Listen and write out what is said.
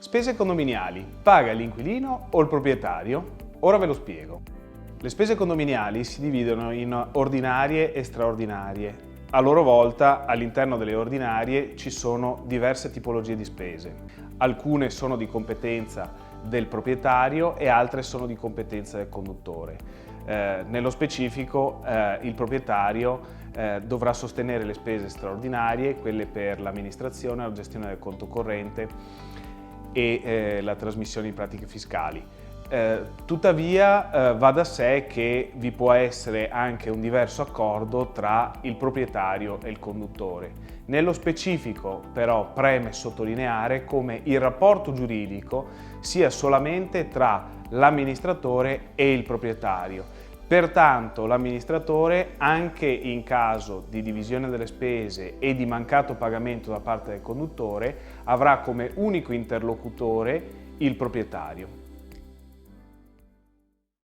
Spese condominiali, paga l'inquilino o il proprietario? Ora ve lo spiego. Le spese condominiali si dividono in ordinarie e straordinarie. A loro volta, all'interno delle ordinarie ci sono diverse tipologie di spese. Alcune sono di competenza del proprietario e altre sono di competenza del conduttore. Nello specifico, il proprietario dovrà sostenere le spese straordinarie, quelle per l'amministrazione, la gestione del conto corrente e la trasmissione di pratiche fiscali. Tuttavia va da sé che vi può essere anche un diverso accordo tra il proprietario e il conduttore. Nello specifico però preme sottolineare come il rapporto giuridico sia solamente tra l'amministratore e il proprietario. Pertanto l'amministratore, anche in caso di divisione delle spese e di mancato pagamento da parte del conduttore, avrà come unico interlocutore il proprietario.